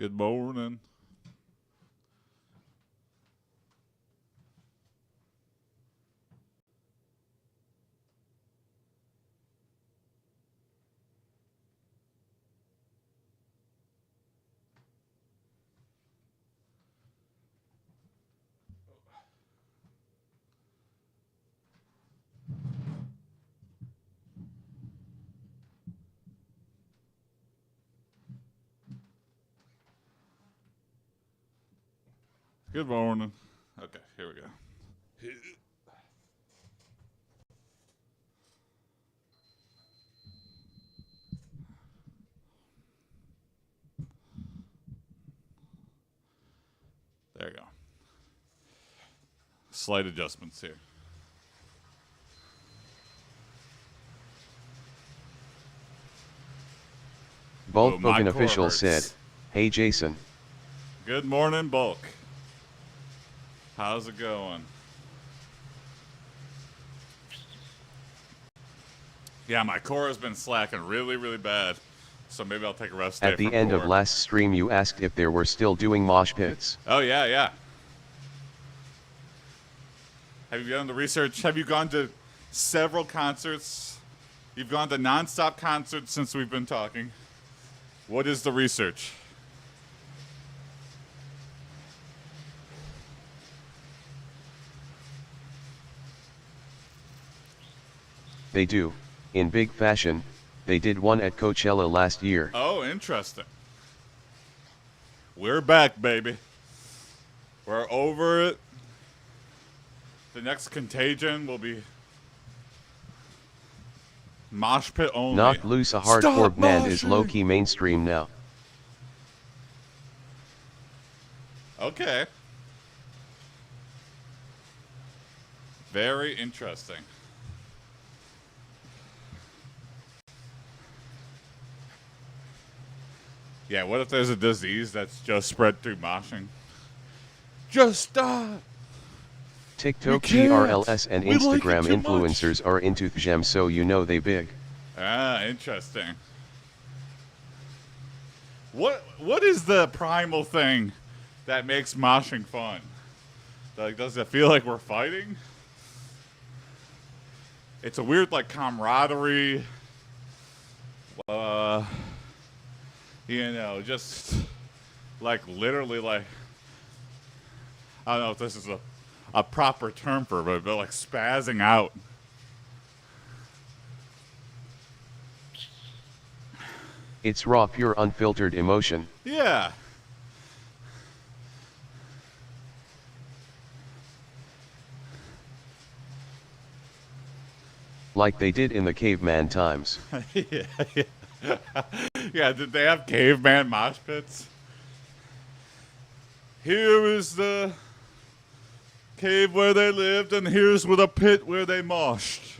Good morning. Good morning. Okay, here we go. There you go. Slight adjustments here. Bulk my Bogan core official hurts. said, "Hey Jason." Good morning, Bulk. How's it going? Yeah, my core has been slacking really, really bad. So maybe I'll take a rest day At the from end of core. last stream you asked if there were still doing mosh pits. Oh, yeah. Have you done the research? Have you gone to several concerts? You've gone to nonstop concerts since we've been talking. What is the research? They do, in big fashion. They did one at Coachella last year. Oh, interesting. We're back, baby. We're over it. The next contagion will be mosh pit only. Knock Loose, a hardcore band, is low-key mainstream now. Okay. Very interesting. Yeah, what if there's a disease that's just spread through moshing? Just stop! TikTok, can't. GRLS, and We like it Instagram too influencers are into them, so you know they big. Ah, interesting. What is the primal thing that makes moshing fun? Like, does it feel like we're fighting? It's a weird, like, camaraderie. Just like literally, like, I don't know if this is a proper term for it, but like spazzing out. It's raw, pure, unfiltered emotion. Yeah. Like they did in the caveman times. Yeah, did they have caveman mosh pits? Here is the cave where they lived, and here's with a pit where they moshed.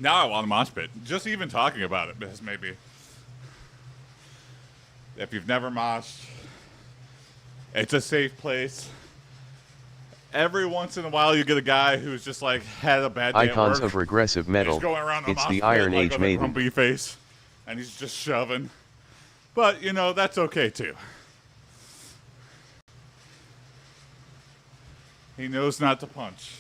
Now I want a mosh pit. Just even talking about it has maybe. If you've never moshed, it's a safe place. Every once in a while, you get a guy who's just like had a bad day Icons at work. of regressive metal. He's going around It's mosh the pit, Iron like, Age with a maiden. grumpy face, and he's just shoving. But that's okay too. He knows not to punch.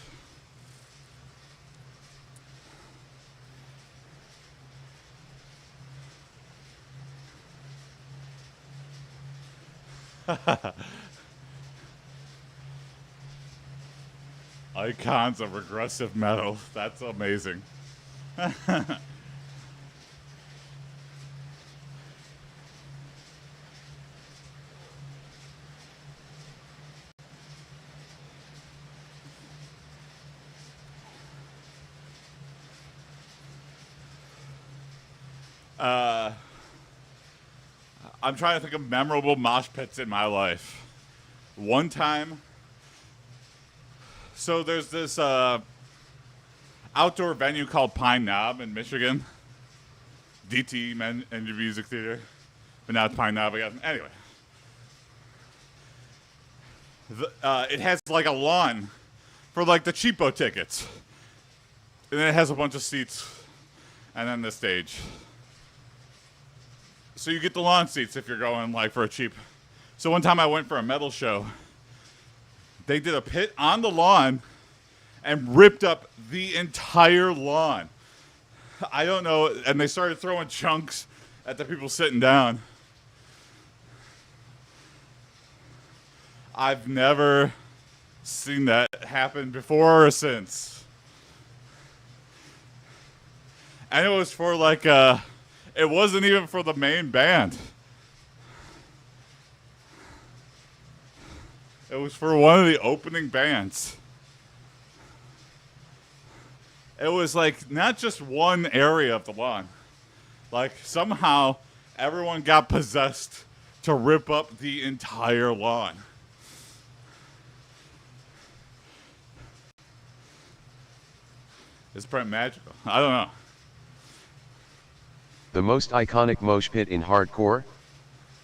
Icons of regressive metal. That's amazing. I'm trying to think of memorable mosh pits in my life. one time. So there's this outdoor venue called Pine Knob in Michigan. DT Men and Music Theater. But now it's Pine Knob again. Anyway. It has like a lawn for like the cheapo tickets. And then it has a bunch of seats. And then the stage. So you get the lawn seats if you're going like for a cheap. So one time I went for a metal show. They did a pit on the lawn and ripped up the entire lawn. I don't know. And they started throwing chunks at the people sitting down. I've never seen that happen before or since. And it was for like it wasn't even for the main band. It was for one of the opening bands. It was like not just one area of the lawn. Like somehow everyone got possessed to rip up the entire lawn. It's pretty magical. I don't know. The most iconic mosh pit in hardcore?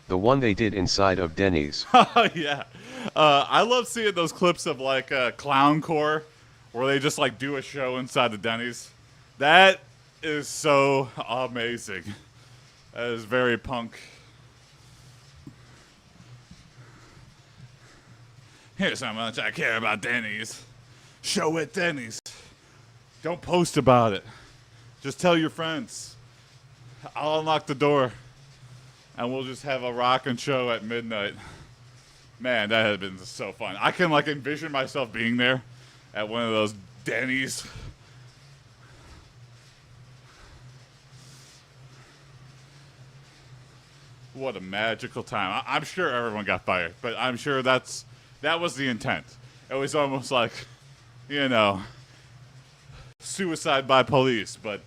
The one they did inside of Denny's. Yeah. I love seeing those clips of like clowncore where they just like do a show inside the Denny's. That is so amazing. That is very punk. Here's how much I care about Denny's. Show at Denny's. Don't post about it. Just tell your friends. I'll unlock the door. And we'll just have a rockin' show at midnight. Man, that has been so fun. I can like envision myself being there at one of those Denny's. What a magical time. I'm sure everyone got fired, but I'm sure that was the intent. It was almost like, you know, suicide by police, but,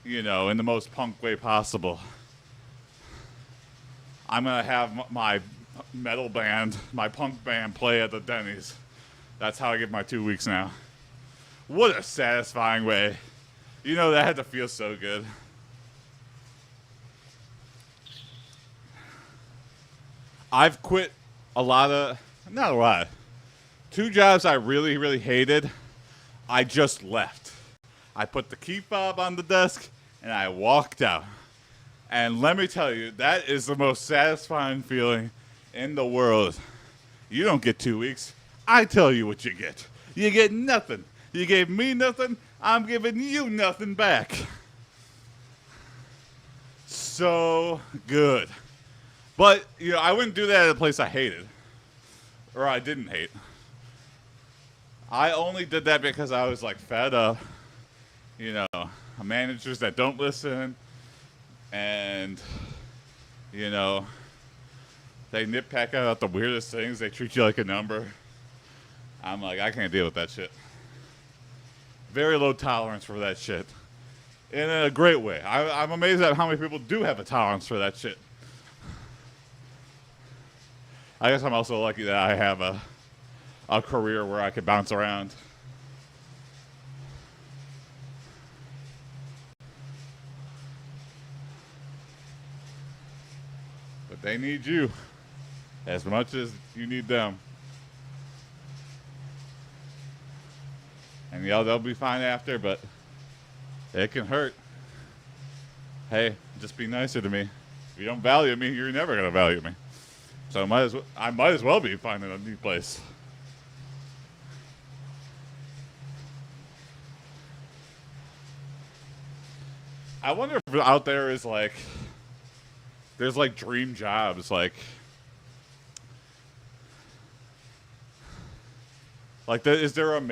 you know, in the most punk way possible. I'm going to have my metal band, my punk band play at the Denny's. That's how I get my 2 weeks now. What a satisfying way. You know, that had to feel so good. I've quit not a lot. 2 jobs I really, really hated. I just left. I put the key fob on the desk and I walked out. And let me tell you, that is the most satisfying feeling in the world. You don't get 2 weeks. I tell you what you get. You get nothing. You gave me nothing. I'm giving you nothing back. So good. But, you know, I wouldn't do that at a place I hated. Or I didn't hate. I only did that because I was, like, fed up. You know, managers that don't listen. And, you know, they nitpick about the weirdest things. They treat you like a number. I'm like, I can't deal with that shit. Very low tolerance for that shit. In a great way. I'm amazed at how many people do have a tolerance for that shit. I guess I'm also lucky that I have a career where I could bounce around. But they need you as much as you need them. And yeah, they'll be fine after, but it can hurt. Hey, just be nicer to me. If you don't value me, you're never going to value me. So I might as well be finding a new place. I wonder if out there is like, there's like dream jobs, like is there an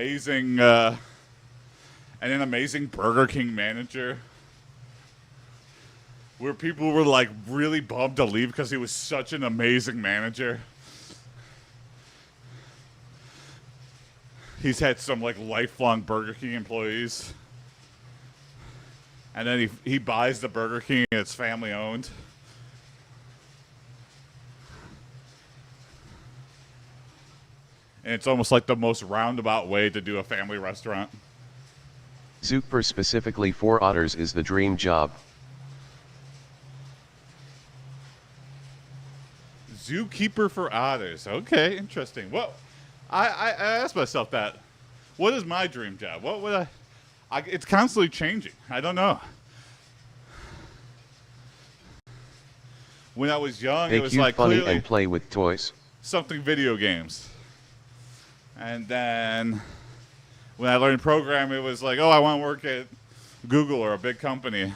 amazing Burger King manager where people were like really bummed to leave because he was such an amazing manager? He's had some like lifelong Burger King employees. And then he buys the Burger King and it's family owned. And it's almost like the most roundabout way to do a family restaurant. Super specifically for otters is the dream job. Zookeeper for otters. Okay, interesting. Well, I asked myself that. What is my dream job? What would it's constantly changing. I don't know. When I was young, it Make was you like funny clearly and play with toys. something video games. And then when I learned programming, it was like, oh, I want to work at Google or a big company.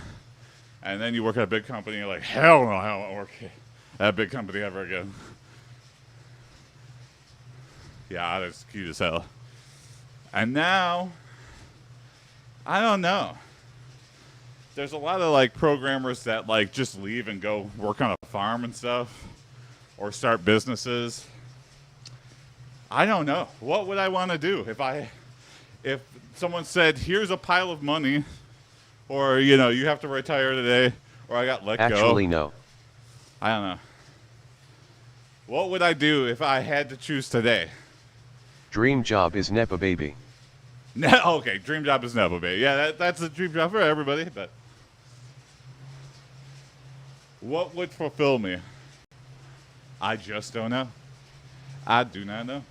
And then you work at a big company, you're like, hell no, I don't want to work at a big company ever again. Yeah, that's cute as hell. And now, I don't know. There's a lot of like programmers that like just leave and go work on a farm and stuff, or start businesses. I don't know. What would I want to do if someone said, "Here's a pile of money," or you have to retire today, or I got let go? Actually, no. I don't know. What would I do if I had to choose today? Dream job is Nepa baby. Okay, dream job is Nepo baby. Yeah, that's a dream job for everybody. But what would fulfill me? I just don't know. I do not know.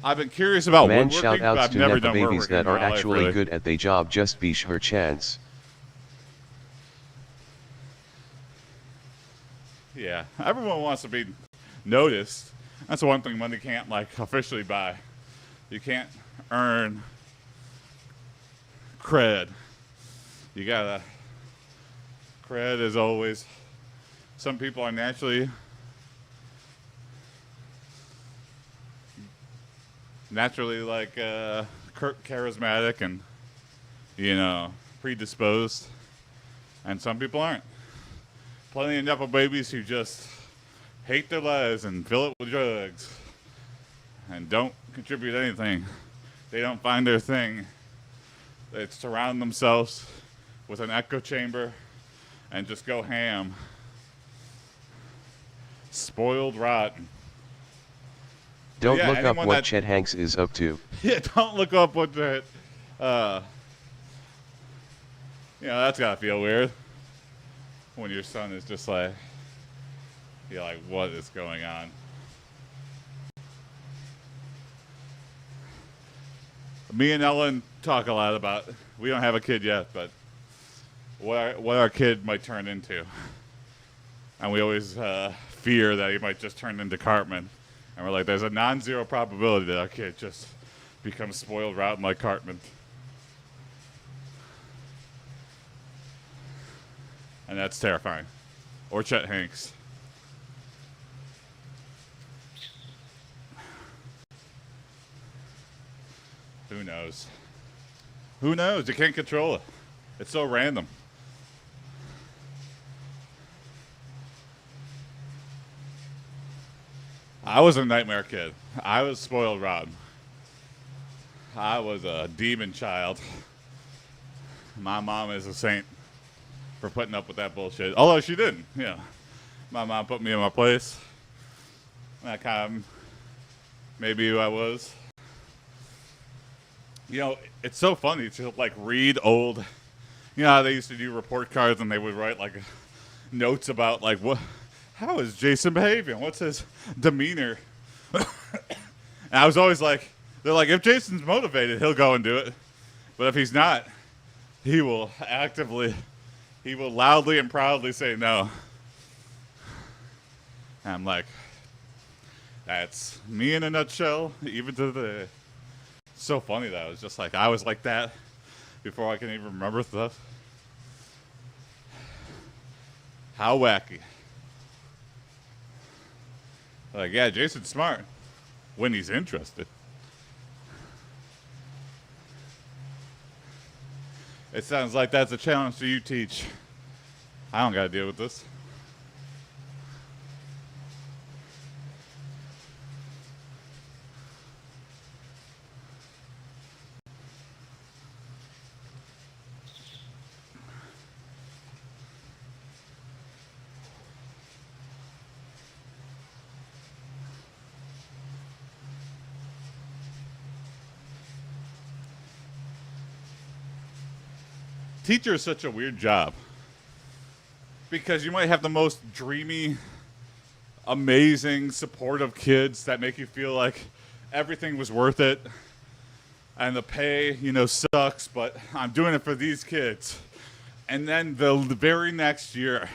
I've been curious about Man, woodworking, shout but outs I've to never Nepa done babies woodworking that in are my life, actually really. good at their job. Just be her chance. Yeah, everyone wants to be noticed. That's the one thing money can't like officially buy. You can't earn cred. You gotta. Cred is always. Some people are naturally like charismatic and predisposed, and some people aren't. Plenty of Nepo babies who just hate their lives and fill it with drugs and don't contribute anything. They don't find their thing. They surround themselves with an echo chamber and just go ham. Spoiled rotten. Don't Yeah, look up anyone what that- Chet Hanks is up to. Yeah, don't look up what that. That's gotta feel weird when your son is just like, you're like, what is going on? Me and Ellen talk a lot about. We don't have a kid yet, but what our kid might turn into, and we always fear that he might just turn into Cartman. And we're like, there's a non-zero probability that our kid just becomes spoiled rotten like Cartman. And that's terrifying. Or Chet Hanks. Who knows? Who knows? You can't control it. It's so random. I was a nightmare kid. I was spoiled rotten. I was a demon child. My mom is a saint for putting up with that bullshit. Although she didn't. My mom put me in my place. That kind of maybe who I was. It's so funny to like read old. How they used to do report cards and they would write like notes about like how is Jason behaving? What's his demeanor? And I was always like, they're like, if Jason's motivated, he'll go and do it. But if he's not, he will loudly and proudly say no. And I'm like, that's me in a nutshell, even to the. It's so funny that I was just like, I was like that before I can even remember stuff. How wacky. Like, yeah, Jason's smart when he's interested. It sounds like that's a challenge to you, Teach. I don't got to deal with this. Teacher is such a weird job because you might have the most dreamy, amazing, supportive kids that make you feel like everything was worth it, and the pay, sucks, but I'm doing it for these kids. And then the very next year,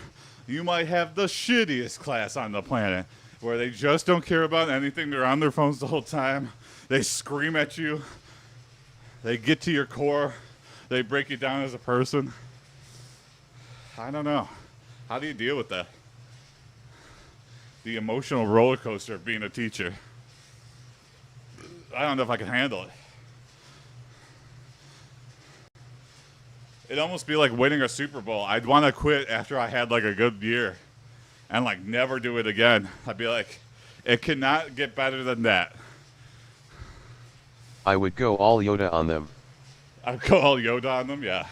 you might have the shittiest class on the planet where they just don't care about anything. They're on their phones the whole time. They scream at you. They get to your core. They break you down as a person. I don't know. How do you deal with that? The emotional roller coaster of being a teacher. I don't know if I can handle it. It'd almost be like winning a Super Bowl. I'd want to quit after I had like a good year and like never do it again. I'd be like, it cannot get better than that. I would go all Yoda on them. I'd go all Yoda on them, yeah.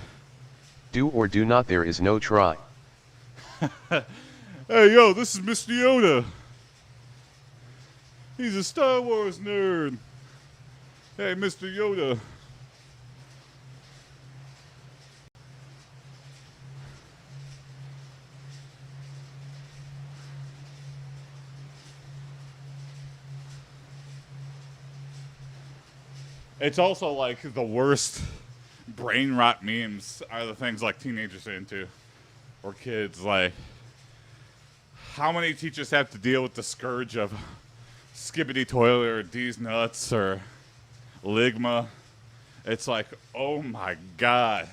Do or do not, there is no try. Hey, yo, this is Mr. Yoda. He's a Star Wars nerd. Hey, Mr. Yoda. It's also like the worst brain rot memes are the things like teenagers are into, or kids. Like, how many teachers have to deal with the scourge of Skibbity Toilet or D's Nuts or Ligma? It's like, oh my God.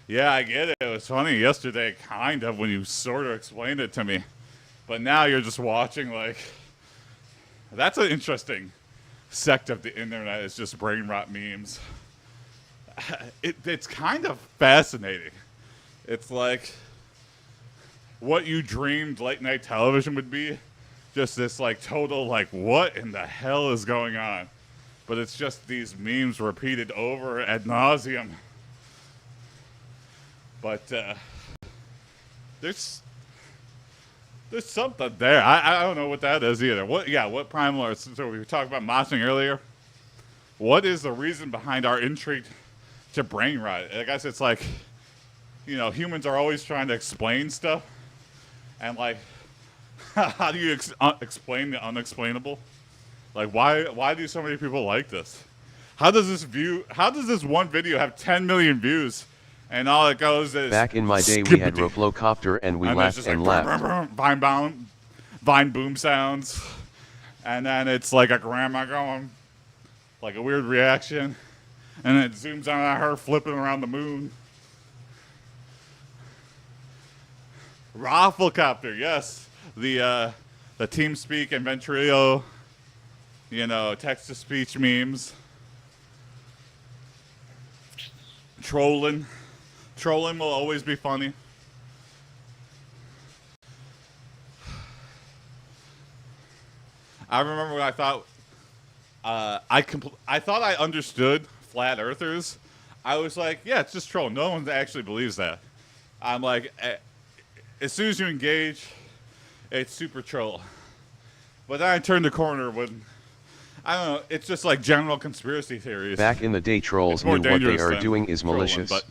Yeah, I get it. It was funny yesterday, kind of, when you sort of explained it to me. But now you're just watching, like, that's an interesting sect of the internet, is just brain rot memes. It's kind of fascinating. It's like what you dreamed late night television would be. Just this like total like, what in the hell is going on? But it's just these memes repeated over ad nauseum. But there's something there. I don't know what that is either. What primal? So we were talking about moshing earlier. What is the reason behind our intrigue to brain rot? I guess it's like, humans are always trying to explain stuff, and like, how do you explain the unexplainable? Like, why do so many people like this? How does this one video have 10 million views? And all it goes is, back in my day we had Roflocopter and we laughed and like, laughed. Vine boom sounds. And then it's like a grandma going, like a weird reaction. And it zooms out on her flipping around the moon. Rafflecopter, yes. The TeamSpeak and Ventrilo, text-to-speech memes. Trolling will always be funny. I remember when I thought I thought I understood flat earthers. I was like, yeah, it's just troll. No one actually believes that. I'm like, as soon as you engage, it's super troll. But then I turned the corner when, I don't know, it's just like general conspiracy theories. Back in the day, trolls knew what they are doing is malicious. But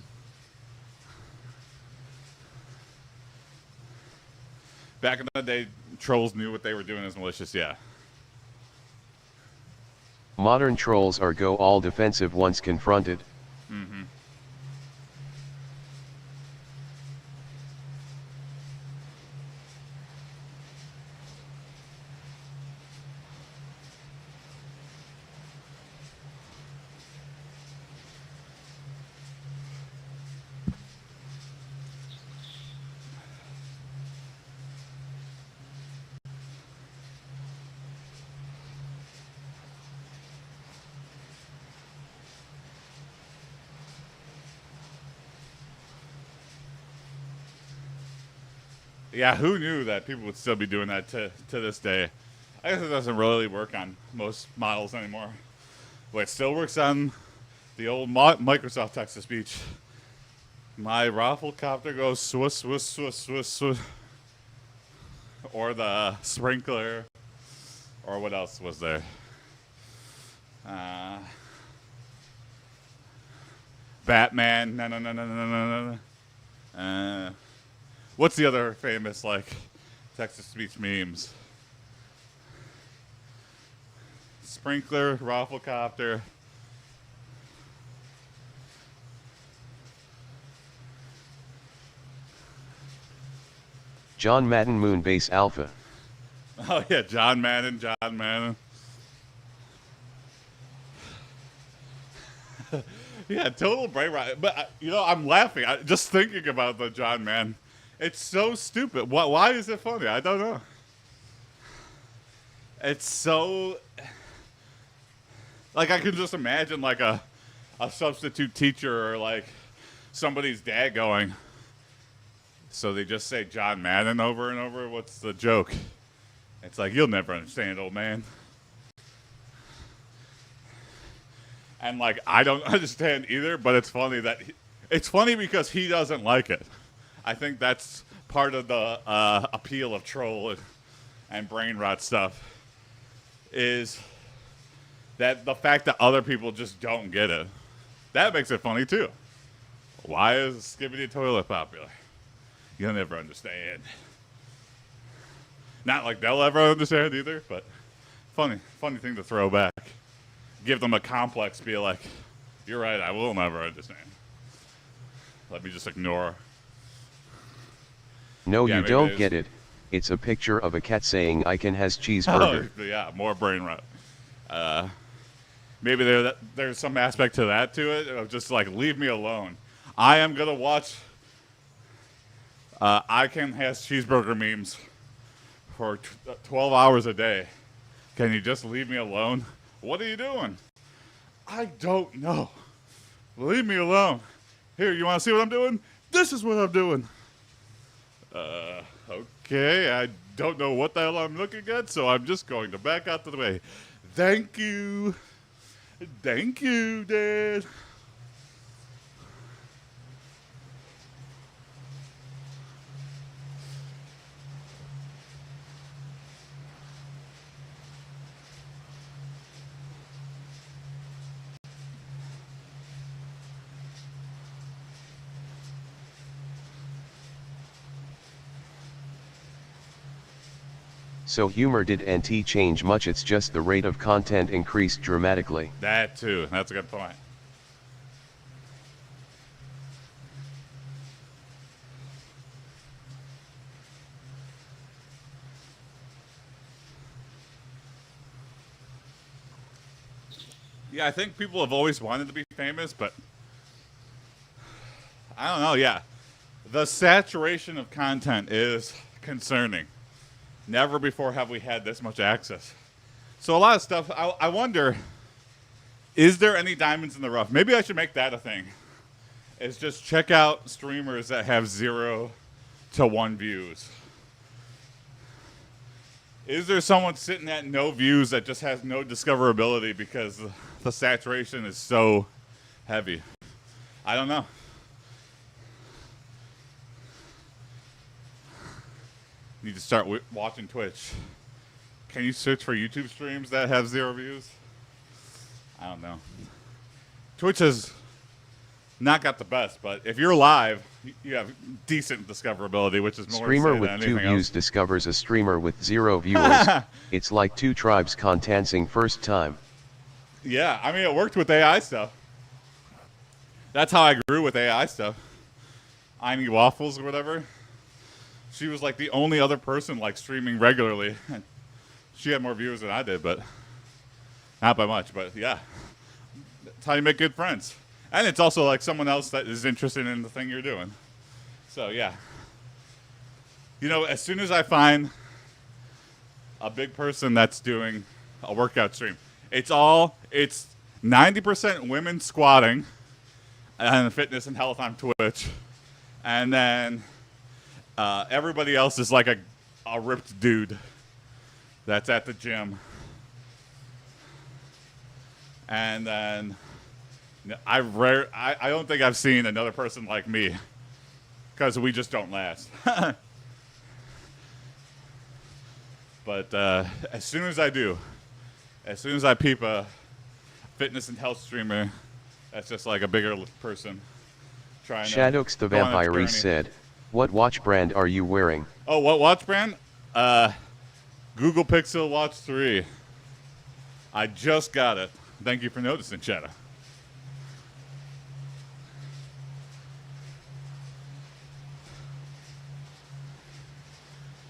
back in the day, trolls knew what they were doing is malicious, yeah. Modern trolls are go all defensive once confronted. Mm-hmm. Yeah, who knew that people would still be doing that to this day? I guess it doesn't really work on most models anymore. But it still works on the old Microsoft text-to-speech. My Rafflecopter goes swiss, swiss, swiss, swiss, swiss. Or the sprinkler. Or what else was there? Batman. No, no, no, no, no, no, no. What's the other famous like Texas speech memes? Sprinkler, Rafflecopter. John Madden Moonbase Alpha. Oh yeah, John Madden, John Madden. Yeah, total brain rot. But you know, I'm laughing just thinking about the John Madden. It's so stupid. Why is it funny? I don't know. It's so like I can just imagine like a substitute teacher or like somebody's dad going. So they just say John Madden over and over. What's the joke? It's like you'll never understand, old man. And like I don't understand either, but it's funny that it's funny because he doesn't like it. I think that's part of the appeal of troll and brain rot stuff is that the fact that other people just don't get it. That makes it funny too. Why is Skibbity Toilet popular? You'll never understand. Not like they'll ever understand either, but funny thing to throw back. Give them a complex, be like, you're right, I will never understand. Let me just ignore. No, yeah, you don't get it. It's a picture of a cat saying Icon has cheeseburger. Oh, yeah, more brain rot. Maybe there's some aspect to that to it, of just like, leave me alone. I am going to watch Icon has cheeseburger memes for 12 hours a day. Can you just leave me alone? What are you doing? I don't know. Leave me alone. Here, you want to see what I'm doing? This is what I'm doing. Okay, I don't know what the hell I'm looking at, so I'm just going to back out of the way. Thank you. Thank you, Dad. So humor didn't change much, it's just the rate of content increased dramatically. That too, that's a good point. Yeah, I think people have always wanted to be famous, but I don't know, yeah. The saturation of content is concerning. Never before have we had this much access. So a lot of stuff, I wonder, is there any diamonds in the rough? Maybe I should make that a thing. Is just check out streamers that have 0 to 1 views. Is there someone sitting at no views that just has no discoverability because the saturation is so heavy? I don't know. Need to start watching Twitch. Can you search for YouTube streams that have 0 views? I don't know. Twitch has not got the best, but if you're live, you have decent discoverability, which is more streamer to say with than 2 anything views else. Discovers a streamer with 0 viewers. It's like 2 tribes contancing first time. Yeah, I mean, it worked with AI stuff. That's how I grew with AI stuff. I Need Waffles or whatever. She was like the only other person like streaming regularly. She had more viewers than I did, but not by much. But yeah, that's how you make good friends. And it's also like someone else that is interested in the thing you're doing. So yeah. You know, as soon as I find a big person that's doing a workout stream, it's 90% women squatting and fitness and health on Twitch. And then everybody else is like a ripped dude that's at the gym. And then I don't think I've seen another person like me because we just don't last. But as soon as I peep a fitness and health streamer That's just like a bigger person trying Shadox the to go on a Vampire journey. said, "What watch brand are you wearing?" Oh, what watch brand? Google Pixel Watch 3. I just got it. Thank you for noticing, Shadow.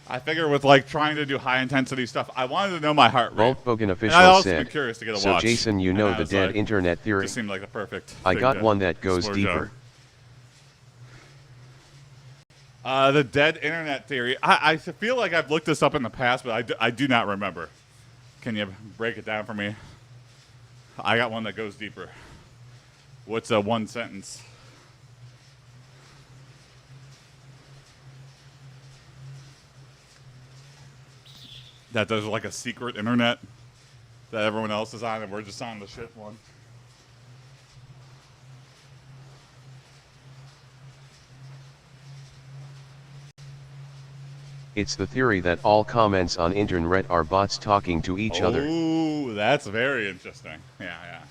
I figure with like trying to do high intensity stuff, I wanted to know my heart rate. Voltbogen And official I also said, been curious to get a "So watch. Jason, you And know I the was dead like, internet theory. Just seemed like the perfect. I thing got to one that goes splurge deeper." The dead internet theory. I feel like I've looked this up in the past, but I do not remember. Can you break it down for me? I got one that goes deeper. What's a one sentence? That there's like a secret internet that everyone else is on and we're just on the shit one. It's the theory that all comments on internet are bots talking to each other. Oh, that's very interesting. Yeah, yeah.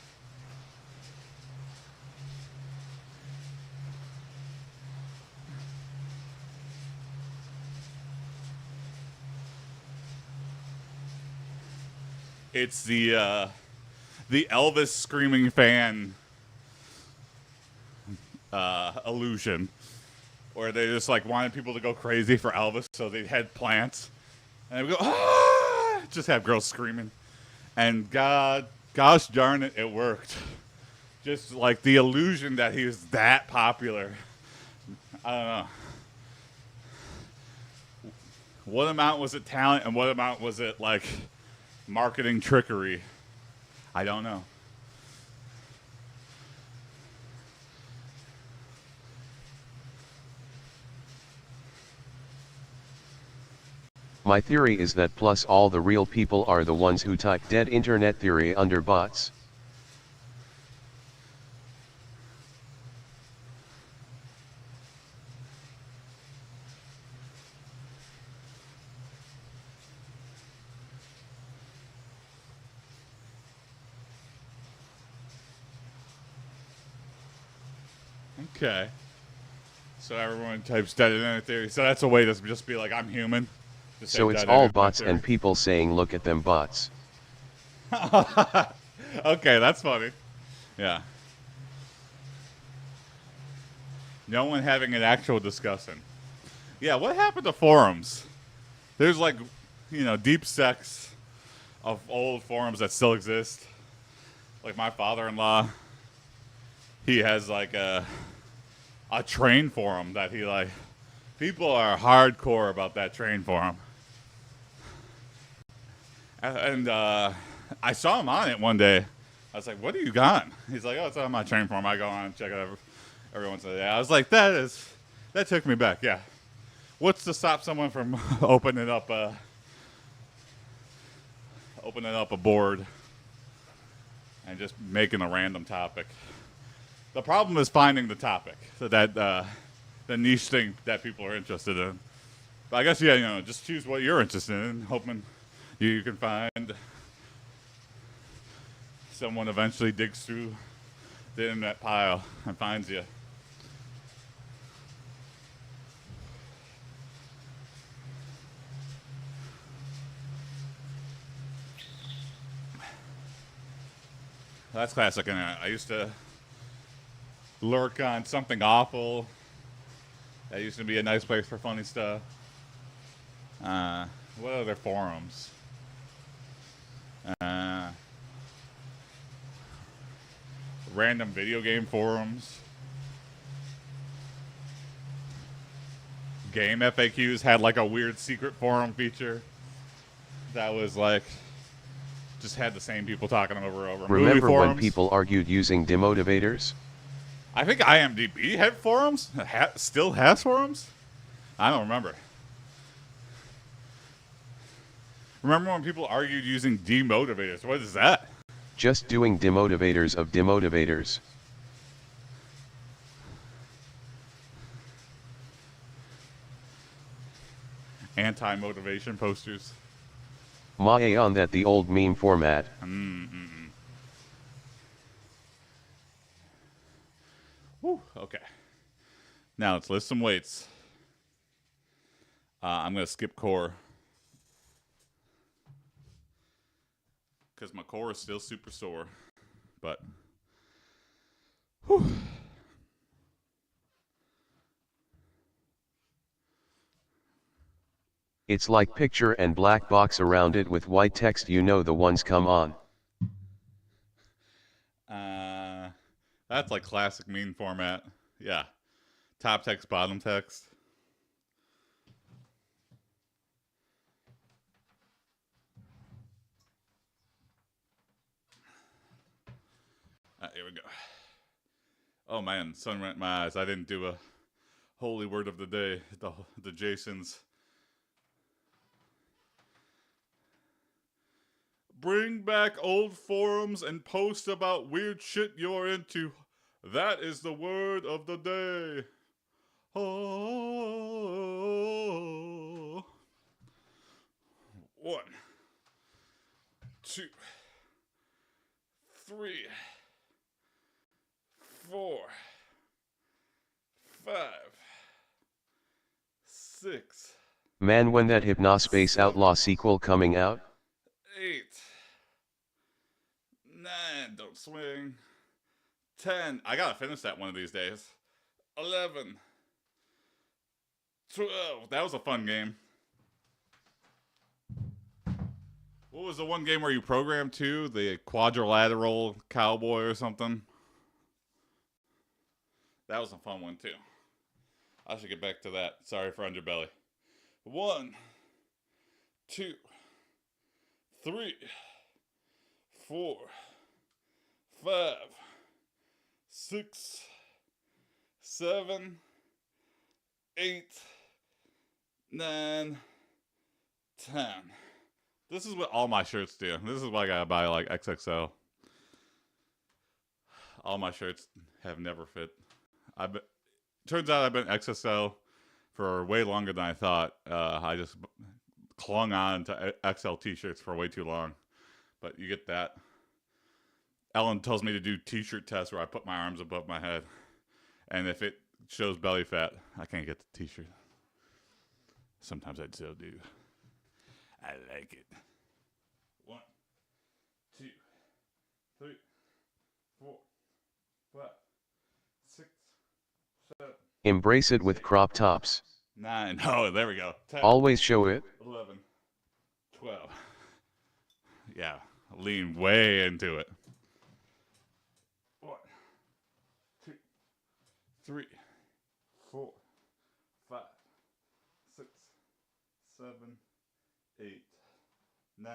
It's the Elvis screaming fan illusion, where they just like wanted people to go crazy for Elvis, so they had plants, and they would go, ah! Just have girls screaming, and gosh darn it, it worked. Just like the illusion that he was that popular. I don't know. What amount was it talent, and what amount was it like marketing trickery? I don't know. My theory is that plus all the real people are the ones who type dead internet theory under bots. Okay. So everyone types dead internet theory. So that's a way to just be like, I'm human. Just say So it's dead all internet bots theory. and people saying look at them bots. Okay, that's funny. Yeah. No one having an actual discussion. Yeah, what happened to forums? There's like, deep sects of old forums that still exist. Like my father-in-law, he has like a train forum that he like. People are hardcore about that train forum. And I saw him on it one day. I was like, what are you got? He's like, oh, it's on my train forum. I go on and check it every once in a day. I was like, that took me back, yeah. What's to stop someone from opening up a board and just making a random topic? The problem is finding the topic, so that the niche thing that people are interested in. But I guess, yeah, just choose what you're interested in, hoping you can find someone eventually digs through the internet pile and finds you. That's classic internet. I used to lurk on Something Awful. That used to be a nice place for funny stuff. What other forums? Random video game forums. Game FAQs had like a weird secret forum feature that was like just had the same people talking over and over. Remember Movie forums. when people argued using demotivators? I think IMDb had forums. Still has forums. I don't remember. Remember when people argued using demotivators? What is that? Just doing demotivators of demotivators. Anti-motivation posters. Mae on that, the old meme format. Whew, okay. Now let's lift some weights. I'm going to skip core because my core is still super sore. But, whew. It's like picture and black box around it with white text, you know the ones come on. That's like classic meme format. Yeah. Top text, bottom text. Here we go. Oh man, sun went in my eyes. I didn't do a holy word of the day. The Jasons. Bring back old forums and post about weird shit you're into. That is the word of the day. Oh. 1, 2, 3, 4, 5, 6. Man, when that Hypnospace Outlaw sequel coming out? 8, 9, don't swing. 10, I gotta finish that one of these days. 11, 12, that was a fun game. What was the one game where you programmed to? The quadrilateral cowboy or something? That was a fun one too. I should get back to that. Sorry for Underbelly. 1, 2, 3, 4, 5, 6, 7, 8, 9, 10. This is what all my shirts do. This is why I gotta buy like XXL. All my shirts have never fit. Turns out I've been XXL for way longer than I thought. I just clung on to XL t-shirts for way too long. But you get that. Ellen tells me to do t-shirt tests where I put my arms above my head. And if it shows belly fat, I can't get the t-shirt. Sometimes I still do. I like it. 1, 2, 3, 4, 5, 6, 7. Embrace it with crop tops. 9. Oh, there we go. 10. Always show it. 11. 12. Yeah, lean way into it. 1, 2, 3, 4, 5, 6, 7, 8, 9,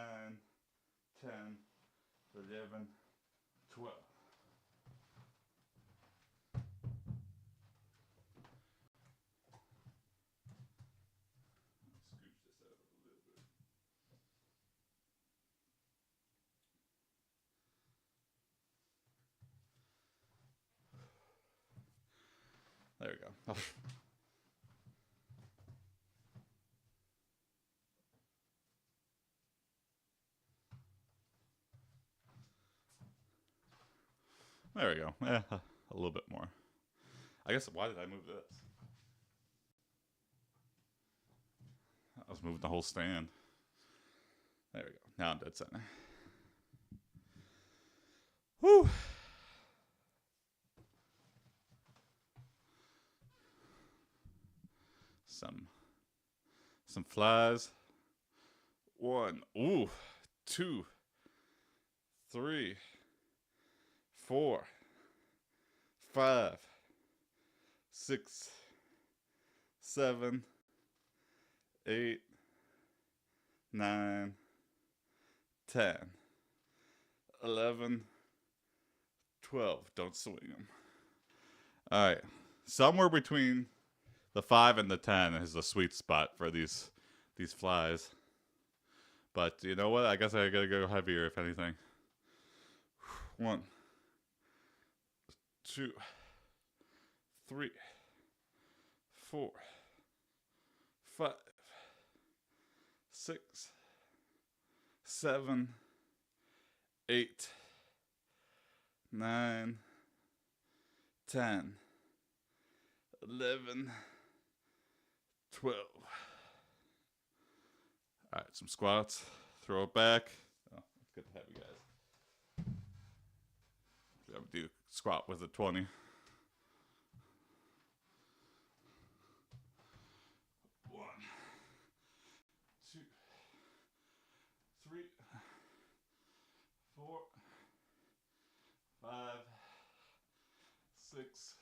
10, 11, 12. Scooch this out a little bit. There we go. There we go. Yeah, a little bit more. I guess, why did I move this? I was moving the whole stand. There we go. Now I'm dead center. Whew. Some flies. 1, 2, 3, 4, 5, 6, 7, 8, 9, 10, 11, 12. Don't swing them. All right. Somewhere between the 5 and the 10 is the sweet spot for these flies. But you know what? I guess I gotta go heavier, if anything. 1, 2, 3, 4, 5, 6, 7, 8, 9, 10, 11, 12. All right, some squats. Throw it back. Oh, it's good to have you guys. I would do squat with a 20. 1, 2, 3, 4, 5, 6,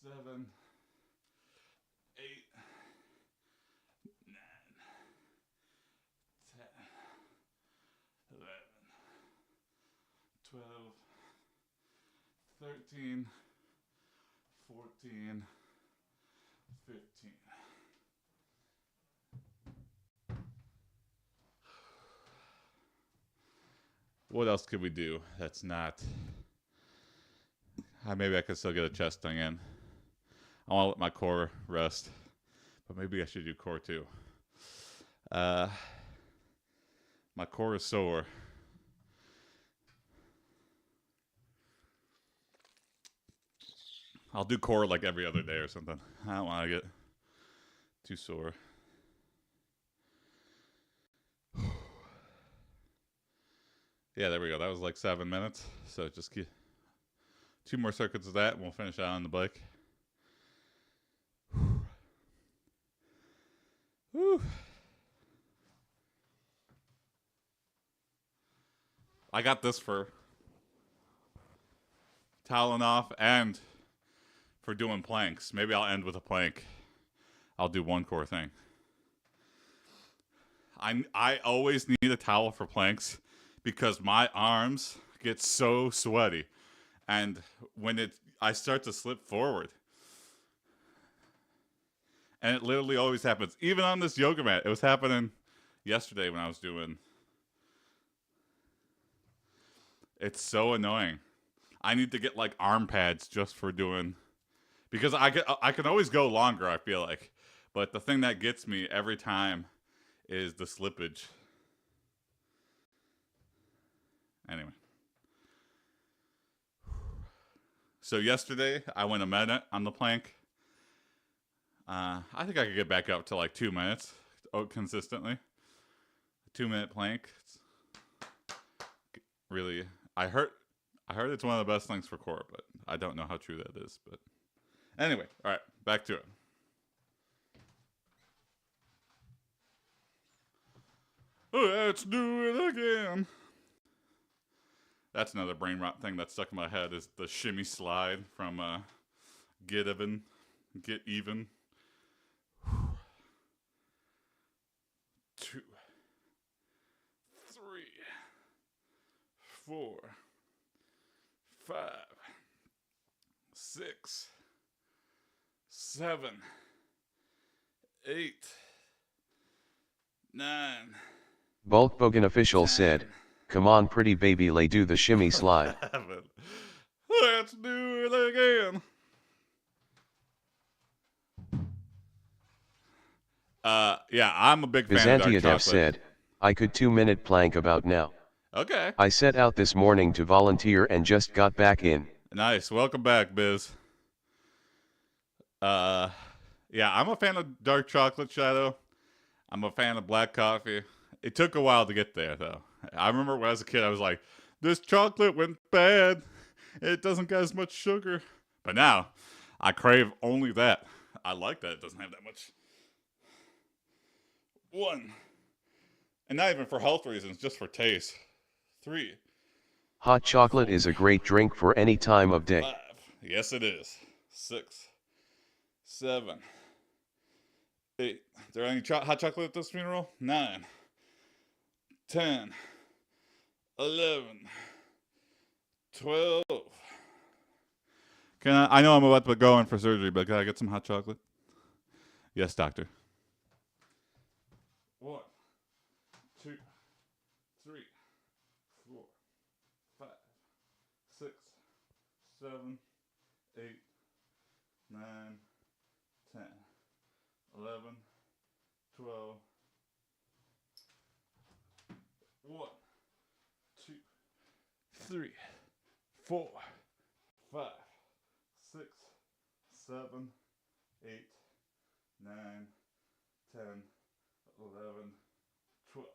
7, 8, 9, 10, 11, 12, 13, 14, 15. What else could we do that's not... maybe I could still get a chest thing in. I want to let my core rest. But maybe I should do core too. My core is sore. I'll do core like every other day or something. I don't want to get too sore. Yeah, there we go. That was like 7 minutes. So just keep 2 more circuits of that and we'll finish out on the bike. Whew. I got this for toweling off and for doing planks. Maybe I'll end with a plank. I'll do one core thing. I always need a towel for planks because my arms get so sweaty. And when I start to slip forward. And it literally always happens. Even on this yoga mat. It was happening yesterday when I was doing. It's so annoying. I need to get like arm pads just for doing. Because I can always go longer, I feel like. But the thing that gets me every time is the slippage. Anyway. So yesterday, I went a minute on the plank. I think I could get back up to like 2 minutes consistently. 2-minute plank. Really, I heard it's one of the best things for core, but I don't know how true that is. But anyway, all right, back to it. Let's do it again. That's another brain rot thing that's stuck in my head is the shimmy slide from Get Even. 2, 3, 4, 5, 6, 7, 8, 9. Bulk Bogan official said, "Come on, pretty baby, lay do the shimmy slide." Let's do it again. Yeah, I'm a big fan of dark Byzantiadev chocolate. said, "I could 2-minute plank about now. Okay. I set out this morning to volunteer and just got back in." Nice. Welcome back, Biz. Yeah, I'm a fan of dark chocolate, Shadow. I'm a fan of black coffee. It took a while to get there, though. I remember when I was a kid, I was like, this chocolate went bad. It doesn't got as much sugar. But now, I crave only that. I like that it doesn't have that much. 1. And not even for health reasons, just for taste. 3. Hot chocolate is a great drink for any time of day. 5. Yes, it is. 6. 7. 8. Is there any hot chocolate at this funeral? 9. 10. 11. 12. I know I'm about to go in for surgery, but can I get some hot chocolate? Yes, doctor. 1, 2, 3, 4, 5, 6, 7, 8, 9, 10, 11, 12. 1, 2, 3, 4, 5, 6, 7, 8, 9, 10, 11, 12.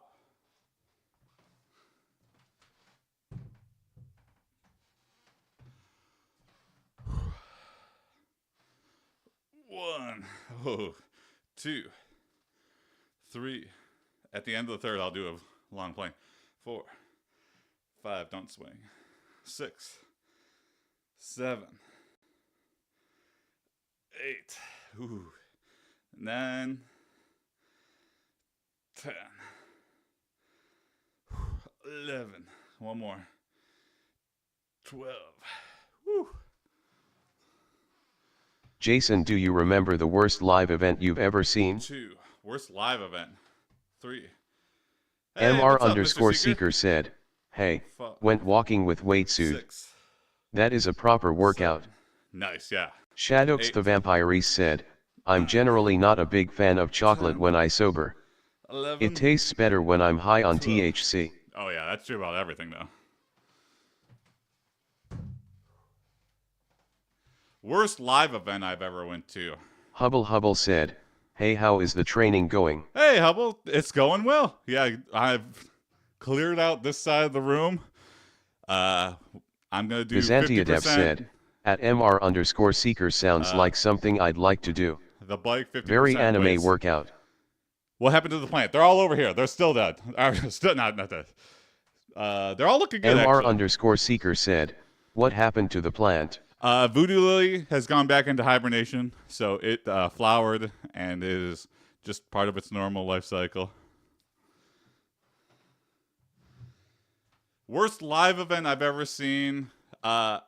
One, oh, 2, 3. At the end of the third, I'll do a long plank. 4, 5, don't swing. 6, 7, 8, ooh, 9, 10, 11. One more. 12. Woo. Jason, do you remember the worst live event you've ever seen? 2. Worst live event. 3. Hey, MR what's up, Mr. underscore Seeker? Seeker said, hey, 5, went walking with weight suit. 6. That is a proper workout. 7. Nice, yeah. Shadows 8. the Vampire said, I'm generally not a big fan of chocolate 10. when I sober. 11. It tastes better when I'm high on 12. THC. Oh yeah, that's true about everything though. Worst live event I've ever went to. Hubble said, hey, how is the training going? Hey Hubble, it's going well. Yeah, I've cleared out this side of the room. I'm gonna do Byzantiadev 50%. said, at MR underscore Seeker sounds like something I'd like to do. The bike 50%. Very anime weights. workout. What happened to the plant? They're all over here. They're still dead. Still not dead. They're all looking good. MR actually. underscore Seeker said, what happened to the plant? Voodoo Lily has gone back into hibernation, so it flowered and is just part of its normal life cycle. Worst live event I've ever seen. There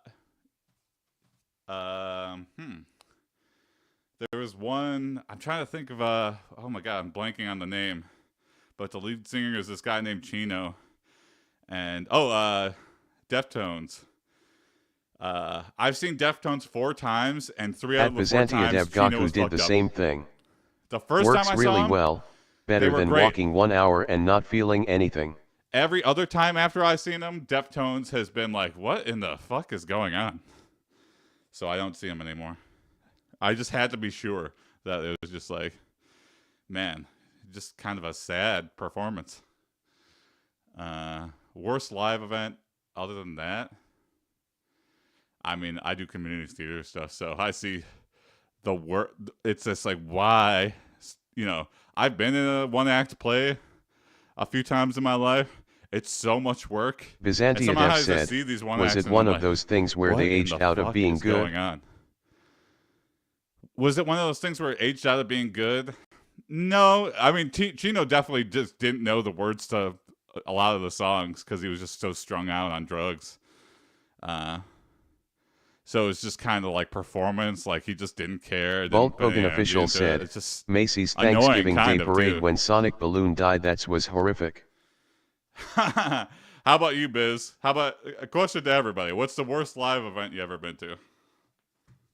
was one. I'm trying to think of. Oh my god, I'm blanking on the name. But the lead singer is this guy named Chino, and Deftones. I've seen Deftones 4 times, and 3 out At of the 4 times, Byzantiadev Chino Gaku was did fucked the up. same thing. The first Works time I really saw him, well, better were than great. walking 1 hour and not feeling anything. Every other time after I've seen him, Deftones has been like, what in the fuck is going on? So I don't see him anymore. I just had to be sure that it was just like, man, just kind of a sad performance. Worst live event other than that? I mean, I do community theater stuff, so I see the work. It's just like, why? You know, I've been in a one-act play a few times in my life. It's so much work. Byzantiadev said, was it one of those things where they aged out of being good? Going on? Was it one of those things where it aged out of being good? No. I mean, Chino definitely just didn't know the words to a lot of the songs because he was just so strung out on drugs. So it's just kind of like performance, like he just didn't care. Bulk Hogan official said, it's just Macy's Thanksgiving Day parade too. when Sonic Balloon died, that was horrific. How about you, Biz? How about a question to everybody? What's the worst live event you ever been to?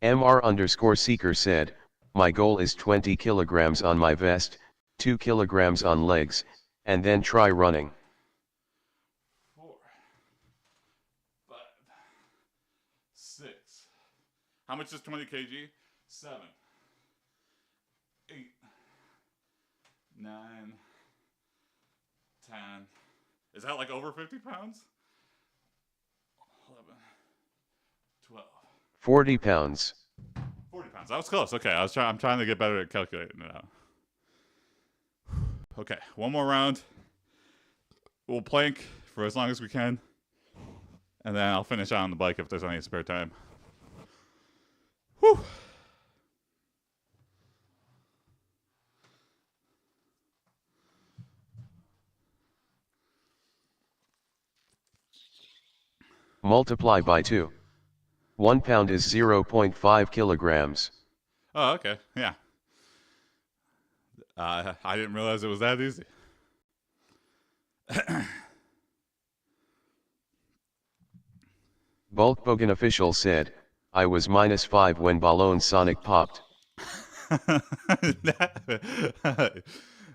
MR underscore Seeker said, my goal is 20 kilograms on my vest, 2 kilograms on legs, and then try running. 4, 5, 6. How much is 20 kg? 7, 8, 9, 10. Is that like over 50 pounds? 11, 12. 40 pounds. 40 pounds. That was close. Okay, I'm trying to get better at calculating it out. Okay, one more round. We'll plank for as long as we can, and then I'll finish on the bike if there's any spare time. Whew. Multiply by 2. 1 pound is 0.5 kilograms. Oh, okay. Yeah. I didn't realize it was that easy. Bulk Bogan official said, I was -5 when Ballon Sonic popped.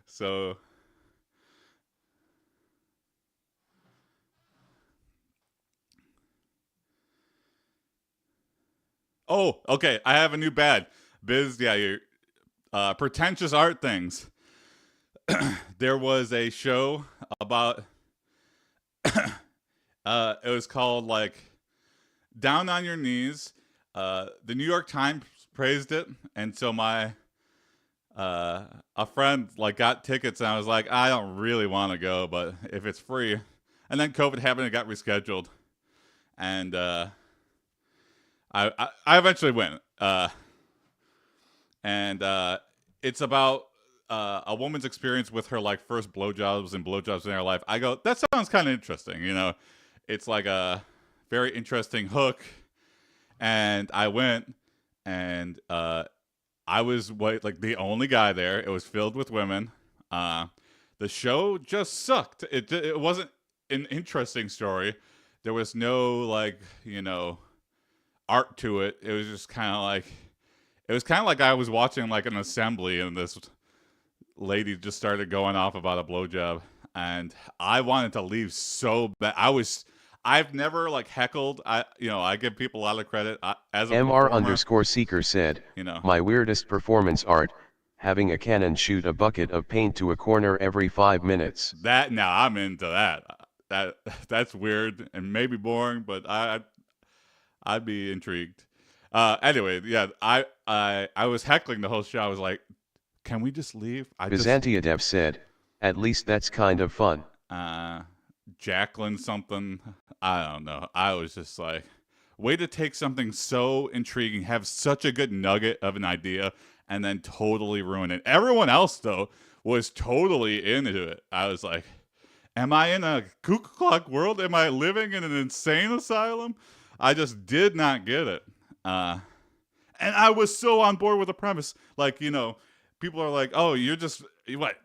So Oh, okay. I have a new bad. Biz, yeah, your pretentious art things. There was a show about it was called like Down on Your Knees. The New York Times praised it, and so my a friend like got tickets, and I was like, I don't really want to go, but if it's free, and then COVID happened, it got rescheduled, and I eventually went, and it's about a woman's experience with her like first blowjobs and blowjobs in her life. I go, that sounds kind of interesting, you know. It's like a very interesting hook, and I went, and I was like the only guy there. It was filled with women. Uh, the show just sucked. It wasn't an interesting story. There was no like art to it. It was just kind of like I was watching like an assembly, and this lady just started going off about a blowjob, and I wanted to leave so bad. I've never like heckled. I give people a lot of credit as a MR performer. underscore seeker said, You know my weirdest performance art, having a cannon shoot a bucket of paint to a corner every 5 minutes. that now I'm into that. That's weird and maybe boring, but I'd be intrigued. Anyway, yeah, I was heckling the whole show. I was like, can we just leave? Byzantiadev said, at least that's kind of fun. Jacqueline something. I don't know. I was just like, way to take something so intriguing, have such a good nugget of an idea, and then totally ruin it. Everyone else, though, was totally into it. I was like, am I in a cuckoo clock world? Am I living in an insane asylum? I just did not get it. And I was so on board with the premise. Like, people are like, oh, you're just, what,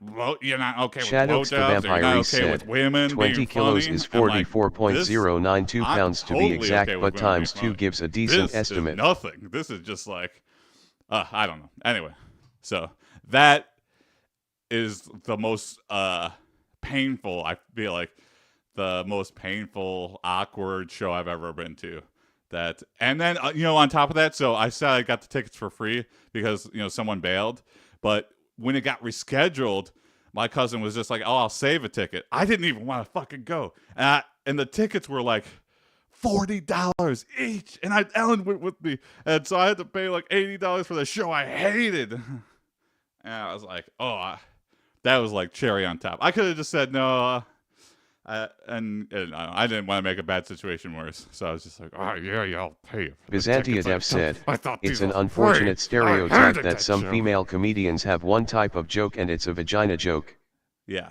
you're not okay with Shadowx the blowjobs, or you're not Vampire okay with said, women 20 being kilos funny. is I'm like, 44.092 pounds to be totally exact, okay with but women being times 2 funny. gives a decent This estimate. is nothing. This is just like, I don't know. Anyway, so that is the most painful, I feel like, the most painful, awkward show I've ever been to. That, and then on top of that, so I said I got the tickets for free because someone bailed, but when it got rescheduled, my cousin was just like, "Oh, I'll save a ticket." I didn't even want to fucking go, and the tickets were like $40 each, and Ellen went with me, and so I had to pay like $80 for the show I hated, and I was like, "Oh, that was like cherry on top." I could have just said no. And I didn't want to make a bad situation worse, so I was just like, "Oh yeah, I'll pay you." Byzantiadev said, it's an were unfortunate free. stereotype that that some show. female comedians have one type of joke and it's a vagina joke. Yeah,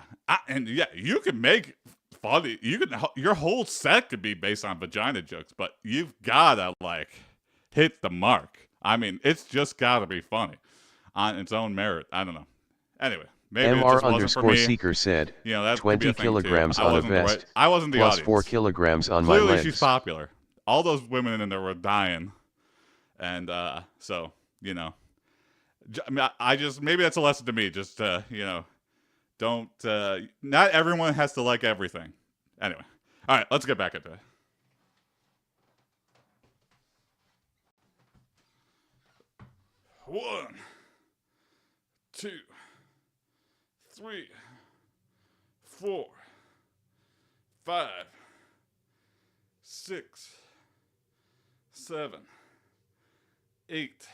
and yeah, you can make funny. Your whole set could be based on vagina jokes, but you've gotta like hit the mark. I mean, it's just gotta be funny on its own merit. I don't know. Anyway. Maybe it MR just wasn't for underscore me. seeker said, That could be 20 a thing kilograms too. on a vest, I wasn't the plus audience. 4 kilograms on my Clearly, legs. she's popular. All those women in there were dying, and so I just maybe that's a lesson to me. Just don't. Not everyone has to like everything. Anyway, all right, let's get back into it. One, two, 3, 4, 5, 6, 7, 8,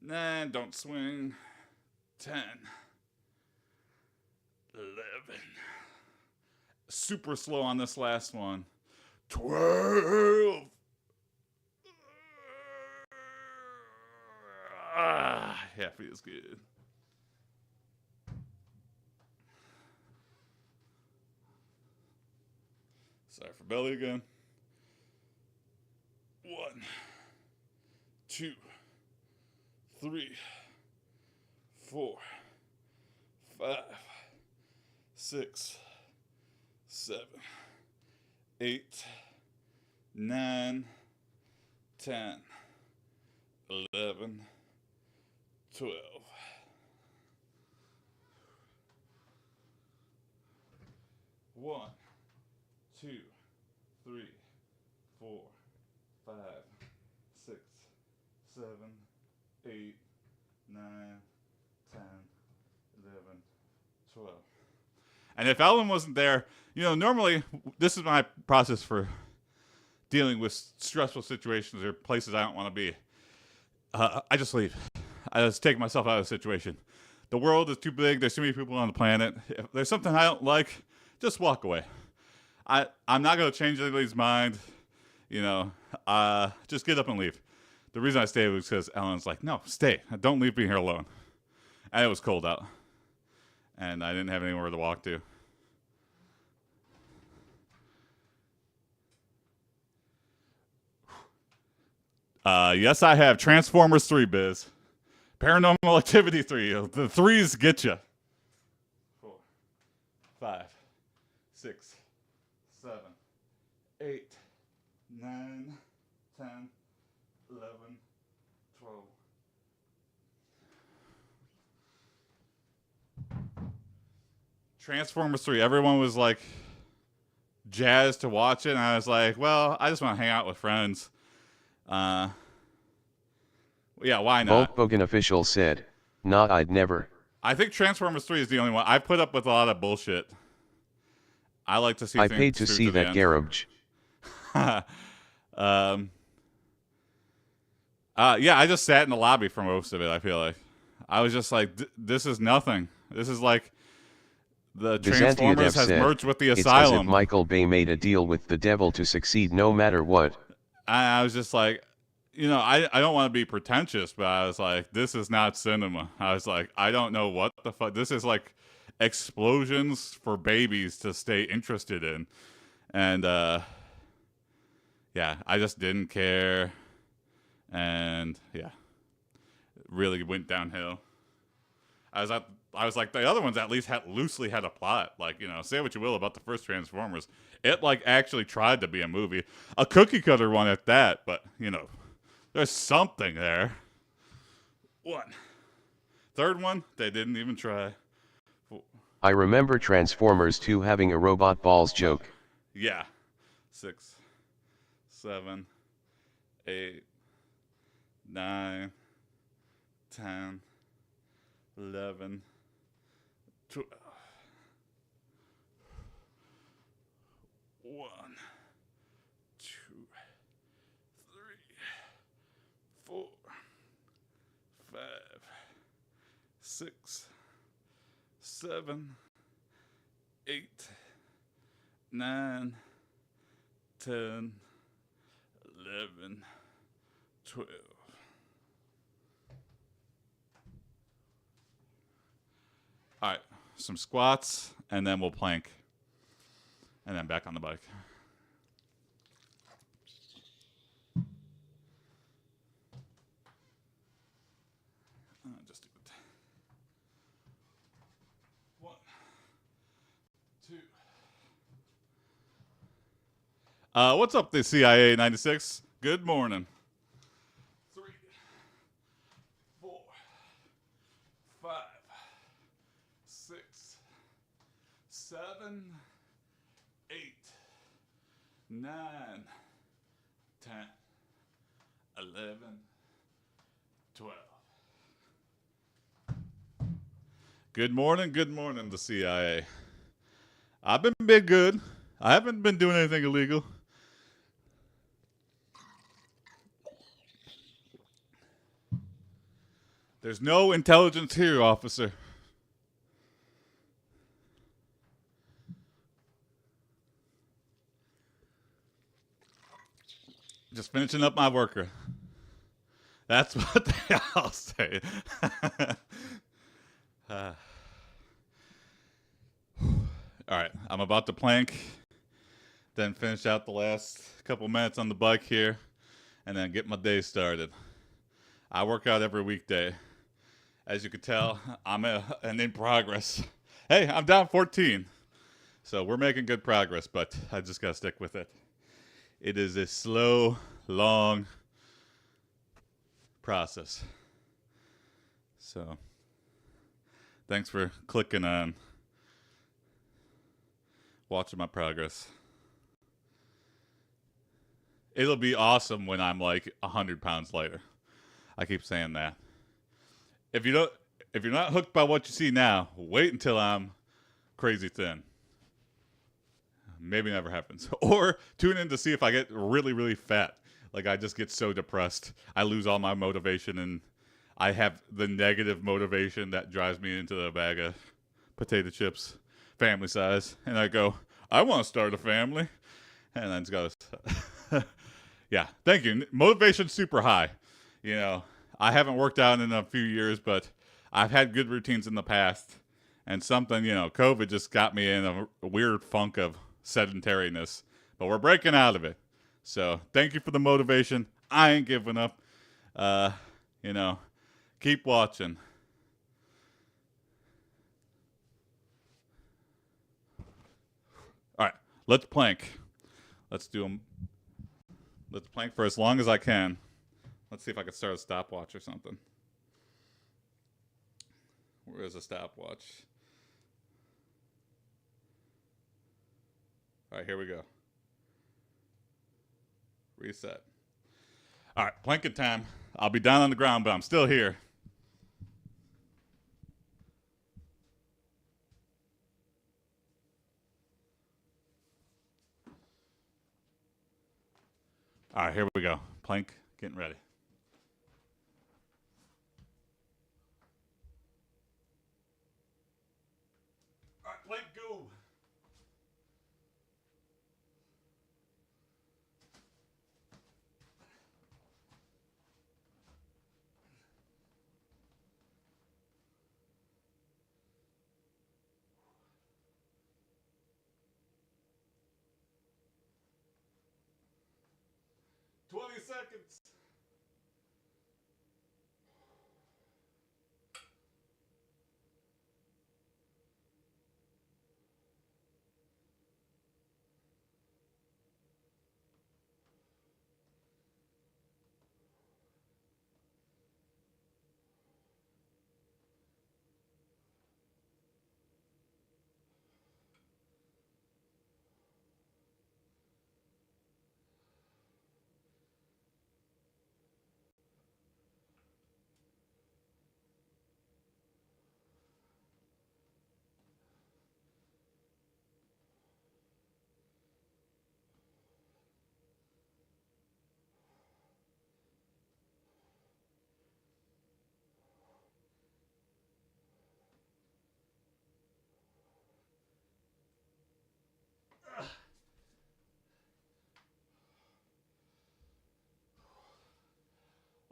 9, don't swing, 10, 11. Super slow on this last one. 12. Yeah, feels good. Sorry for belly again. 1, 2, 3, 4, 5, 6, 7, 8, 9, 10, 11, 12. 1, 2, 3, 4, 5, 6, 7, 8, 9, 10, 11, 12. And if Ellen wasn't there, normally this is my process for dealing with stressful situations or places I don't want to be. I just leave. I just take myself out of the situation. The world is too big. There's too many people on the planet. If there's something I don't like, just walk away. I'm not going to change anybody's mind. Just get up and leave. The reason I stayed was because Ellen's like, no, stay. Don't leave me here alone. And it was cold out. And I didn't have anywhere to walk to. Yes, I have Transformers 3, Biz. Paranormal Activity 3. The threes get you. 4, 5, 6, 7, 8, 9, 10, 11, 12. Transformers 3. Everyone was like jazzed to watch it, and I was like, well, I just want to hang out with friends. Yeah, why not? Bogan official said, "Nah, I'd never." I think Transformers 3 is the only one. I put up with a lot of bullshit. I like to see I things paid to through see the that end. garage. Yeah, I just sat in the lobby for most of it, I feel like. I was just like, this is nothing. This is like the Transformers has said, merged with the it's Asylum. as if Michael Bay made a deal with the devil to succeed no matter what. I was just like, I don't want to be pretentious, but I was like, this is not cinema. I was like, I don't know what the fuck. This is like explosions for babies to stay interested in. And, yeah, I just didn't care. And, yeah, it really went downhill. I was like, the other ones at least loosely had a plot. Like, say what you will about the first Transformers. It, like, actually tried to be a movie. A cookie cutter one at that, but, there's something there. One. Third one, they didn't even try. 4. I remember Transformers 2 having a robot balls joke. Yeah. 6, 7, 8, 9, 10, 11, 12. 1, 2, 3, 4, 5, 6, 7, 8, 9, 10, 11, 12. All right, some squats, and then we'll plank. And then back on the bike. Just do it. 1, 2. What's up, the CIA 96? Good morning. 3, 4, 5, 6, 7, 8, 9, 10, 11, 12. Good morning, the CIA. I've been good. I haven't been doing anything illegal. There's no intelligence here, officer. Just finishing up my worker. That's what they all say. All right, I'm about to plank, then finish out the last couple minutes on the bike here, and then get my day started. I work out every weekday. As you can tell, I'm an in progress. Hey, I'm down 14. So we're making good progress, but I just got to stick with it. It is a slow, long process. So thanks for clicking on watching my progress. It'll be awesome when I'm like 100 pounds lighter. I keep saying that. If you don't, if you're not hooked by what you see now, wait until I'm crazy thin. Maybe never happens. Or tune in to see if I get really, really fat. Like I just get so depressed, I lose all my motivation, and I have the negative motivation that drives me into the bag of potato chips, family size, and I go, I want to start a family, and then it's got to. Yeah, thank you. Motivation's super high. You know, I haven't worked out in a few years, but I've had good routines in the past, and something, COVID just got me in a weird funk of sedentariness, but we're breaking out of it. So thank you for the motivation. I ain't giving up. You know, keep watching. All right, let's plank. Let's do them. Let's plank for as long as I can. Let's see if I can start a stopwatch or something. Where is a stopwatch? All right, here we go. Reset. All right, planking time. I'll be down on the ground, but I'm still here. All right, here we go. Plank, getting ready. All right, plank, go. Seconds.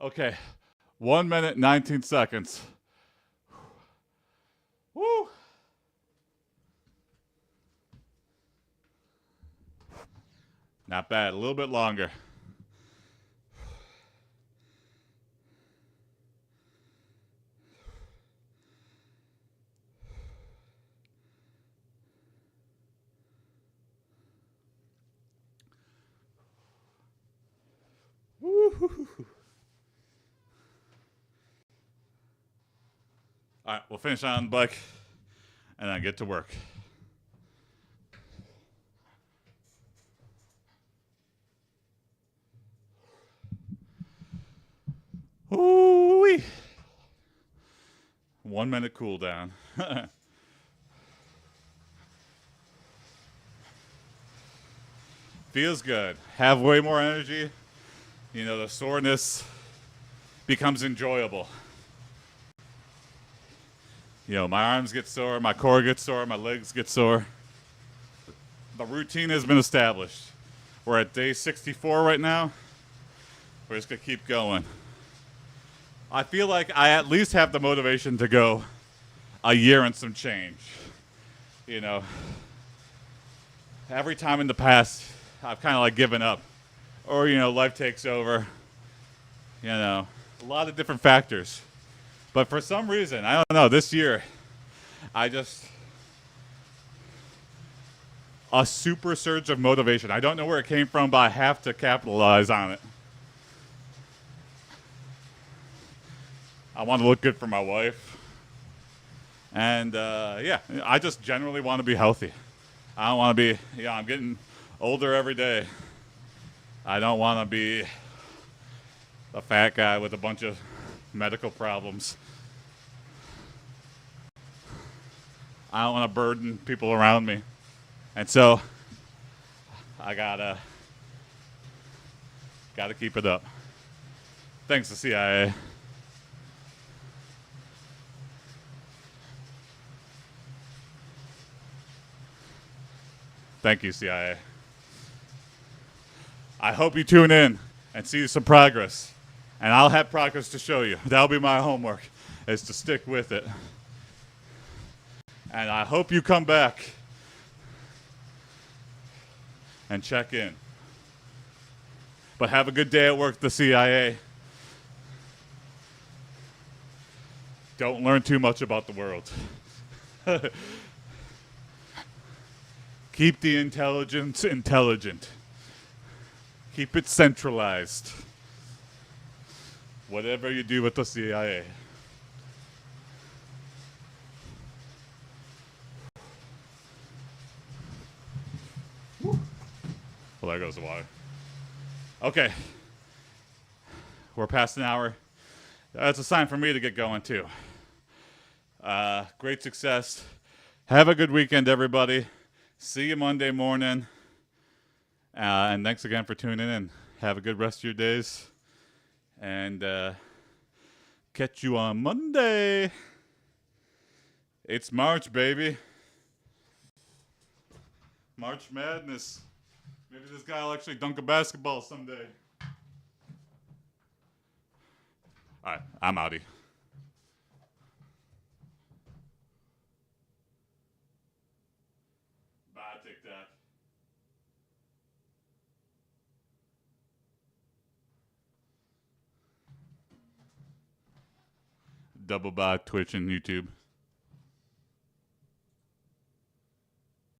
Okay, 1 minute, 19 seconds. Woo! Not bad, a little bit longer. Woo-hoo-hoo. All right, we'll finish on the bike and then get to work. Ooh-wee. 1 minute cool down. Feels good. Have way more energy. The soreness becomes enjoyable. My arms get sore, my core gets sore, my legs get sore. The routine has been established. We're at day 64 right now. We're just going to keep going. I feel like I at least have the motivation to go a year and some change. Every time in the past, I've kind of like given up. Or, life takes over. A lot of different factors. But for some reason, I don't know, this year, a super surge of motivation. I don't know where it came from, but I have to capitalize on it. I want to look good for my wife. And, I just generally want to be healthy. I don't want to be, I'm getting older every day. I don't want to be a fat guy with a bunch of medical problems. I don't want to burden people around me. And so I gotta keep it up. Thanks to CIA. Thank you, CIA. I hope you tune in and see some progress. And I'll have progress to show you. That'll be my homework, is to stick with it. And I hope you come back and check in. But have a good day at work, the CIA. Don't learn too much about the world. Keep the intelligence intelligent. Keep it centralized. Whatever you do with the CIA. Well, there goes the water. Okay. We're past an hour. That's a sign for me to get going, too. Great success. Have a good weekend, everybody. See you Monday morning. And thanks again for tuning in. Have a good rest of your days. And catch you on Monday. It's March, baby. March Madness. Maybe this guy will actually dunk a basketball someday. All right, I'm outie. Bye, Tic Tac. Double bye, Twitch and YouTube.